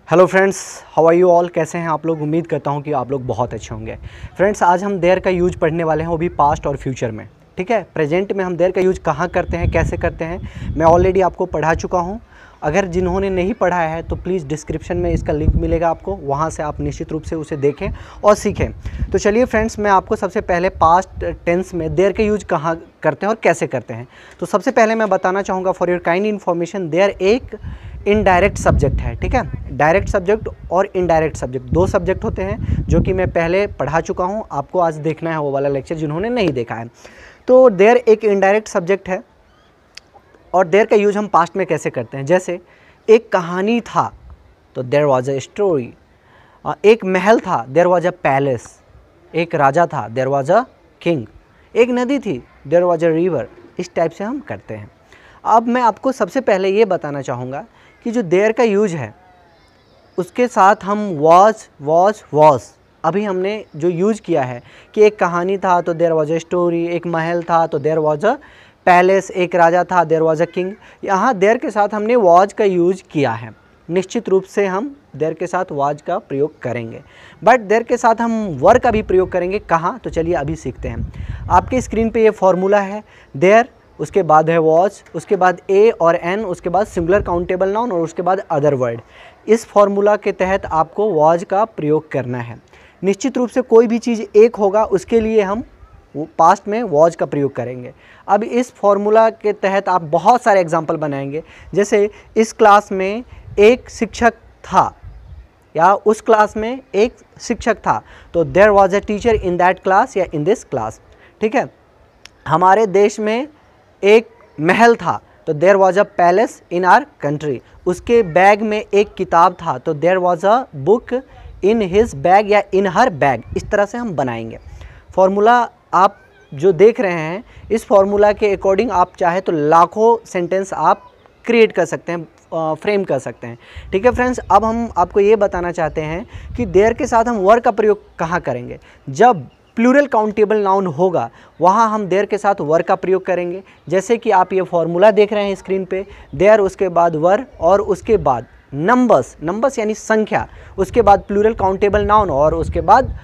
Hello friends, how are you all. कैसे हैं आप लोग। उम्मीद करता हूं कि आप लोग बहुत अच्छे होंगे। फ्रेंड्स, आज हम देयर का यूज पढ़ने वाले हैं, वो भी पास्ट और फ्यूचर में। ठीक है, प्रेजेंट में हम देयर का यूज कहाँ करते हैं, कैसे करते हैं, मैं ऑलरेडी आपको पढ़ा चुका हूं। अगर जिन्होंने नहीं पढ़ा है तो प्लीज़ डिस्क्रिप्शन में इसका लिंक मिलेगा आपको, वहाँ से आप निश्चित रूप से उसे देखें और सीखें। तो चलिए फ्रेंड्स, मैं आपको सबसे पहले पास्ट टेंस में देयर का यूज कहाँ करते हैं और कैसे करते हैं। तो सबसे पहले मैं बताना चाहूँगा, for your kind information, there एक इनडायरेक्ट सब्जेक्ट है। ठीक है, डायरेक्ट सब्जेक्ट और इनडायरेक्ट सब्जेक्ट दो सब्जेक्ट होते हैं जो कि मैं पहले पढ़ा चुका हूँ। आपको आज देखना है वो वाला लेक्चर जिन्होंने नहीं देखा है। तो देयर एक इनडायरेक्ट सब्जेक्ट है और देयर का यूज हम पास्ट में कैसे करते हैं। जैसे एक कहानी था तो देयर वॉज अ स्टोरी, एक महल था देयर वॉज अ पैलेस, एक राजा था देयर वॉज अ किंग, एक नदी थी देयर वॉज अ रिवर। इस टाइप से हम करते हैं। अब मैं आपको सबसे पहले ये बताना चाहूँगा कि जो देयर का यूज है उसके साथ हम वॉज अभी हमने जो यूज किया है कि एक कहानी था तो देयर वॉज अ स्टोरी, एक महल था तो देयर वॉज अ पैलेस, एक राजा था देयर वॉज अ किंग। यहाँ देयर के साथ हमने वॉज का यूज किया है। निश्चित रूप से हम देयर के साथ वॉज का प्रयोग करेंगे, बट देयर के साथ हम वर का भी प्रयोग करेंगे। कहाँ, तो चलिए अभी सीखते हैं। आपके स्क्रीन पे ये फॉर्मूला है, देयर, उसके बाद है वॉज, उसके बाद ए और एन, उसके बाद सिंगुलर काउंटेबल नाउन और उसके बाद अदर वर्ड। इस फॉर्मूला के तहत आपको वॉज का प्रयोग करना है। निश्चित रूप से कोई भी चीज़ एक होगा उसके लिए हम पास्ट में वॉज का प्रयोग करेंगे। अब इस फॉर्मूला के तहत आप बहुत सारे एग्जाम्पल बनाएंगे। जैसे इस क्लास में एक शिक्षक था या उस क्लास में एक शिक्षक था तो there was a teacher in that class या इन दिस क्लास। ठीक है, हमारे देश में एक महल था तो there was a palace in our country. उसके बैग में एक किताब था तो there was a book in his bag या इन हर बैग। इस तरह से हम बनाएंगे। फॉर्मूला आप जो देख रहे हैं, इस फॉर्मूला के अकॉर्डिंग आप चाहे तो लाखों सेंटेंस आप क्रिएट कर सकते हैं, फ्रेम कर सकते हैं। ठीक है फ्रेंड्स, अब हम आपको ये बताना चाहते हैं कि देयर के साथ हम वर का प्रयोग कहाँ करेंगे। जब प्लूरल काउंटेबल नाउन होगा वहाँ हम देयर के साथ वर का प्रयोग करेंगे। जैसे कि आप ये फॉर्मूला देख रहे हैं स्क्रीन पे, देयर, उसके बाद वर और उसके बाद नंबर्स यानी संख्या, उसके बाद प्लूरल काउंटेबल नाउन और उसके बाद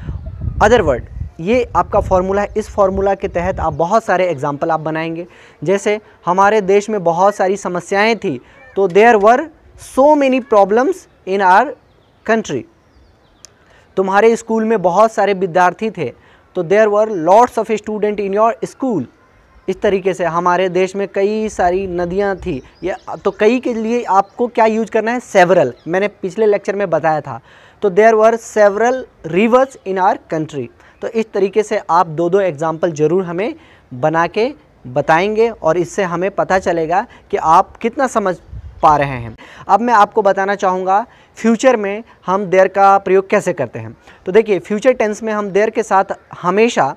अदर वर्ड। ये आपका फॉर्मूला है। इस फॉर्मूला के तहत आप बहुत सारे एग्जाम्पल आप बनाएंगे। जैसे हमारे देश में बहुत सारी समस्याएं थी तो there were so many problems in our country. तुम्हारे स्कूल में बहुत सारे विद्यार्थी थे तो there were lots of student in your school. इस तरीके से हमारे देश में कई सारी नदियाँ थी, या तो कई के लिए आपको क्या यूज करना है, सेवरल। मैंने पिछले लेक्चर में बताया था। तो there were several rivers in our country. तो इस तरीके से आप दो एग्जाम्पल ज़रूर हमें बना के बताएंगे और इससे हमें पता चलेगा कि आप कितना समझ पा रहे हैं। अब मैं आपको बताना चाहूँगा फ्यूचर में हम देयर का प्रयोग कैसे करते हैं। तो देखिए, फ्यूचर टेंस में हम देयर के साथ हमेशा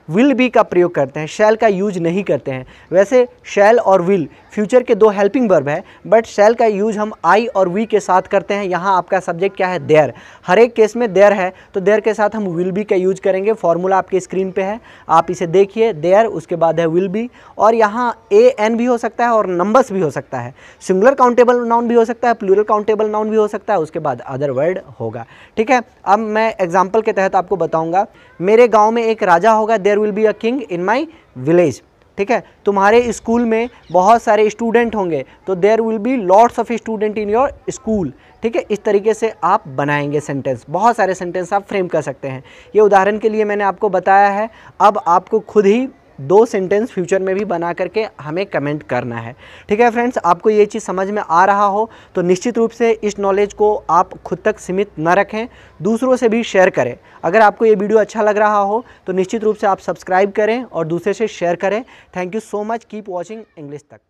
विल बी का प्रयोग करते हैं, शैल का यूज नहीं करते हैं। वैसे शैल और विल फ्यूचर के दो हेल्पिंग वर्ब है, बट शैल का यूज हम आई और वी के साथ करते हैं। यहाँ आपका सब्जेक्ट क्या है, देयर। हर एक केस में देयर है तो देयर के साथ हम विल बी का यूज करेंगे। फॉर्मूला आपके स्क्रीन पे है, आप इसे देखिए। देयर, उसके बाद है विल बी, और यहाँ ए एन भी हो सकता है और नंबर्स भी हो सकता है। सिंगुलर काउंटेबल नाउन भी हो सकता है, प्लूरल काउंटेबल नाउन भी हो सकता है, उसके बाद अदर वर्ड होगा। ठीक है, अब मैं एग्जाम्पल के तहत आपको बताऊँगा। मेरे गाँव में एक राजा होगा, there will be a king in my village. ठीक है, तुम्हारे स्कूल में बहुत सारे स्टूडेंट होंगे तो there will be lots of student in your school. ठीक है, इस तरीके से आप बनाएंगे सेंटेंस। बहुत सारे सेंटेंस आप फ्रेम कर सकते हैं। ये उदाहरण के लिए मैंने आपको बताया है। अब आपको खुद ही दो सेंटेंस फ्यूचर में भी बना करके हमें कमेंट करना है। ठीक है फ्रेंड्स, आपको ये चीज़ समझ में आ रहा हो तो निश्चित रूप से इस नॉलेज को आप खुद तक सीमित न रखें, दूसरों से भी शेयर करें। अगर आपको ये वीडियो अच्छा लग रहा हो तो निश्चित रूप से आप सब्सक्राइब करें और दूसरे से शेयर करें। Thank you so much, keep watching English तक।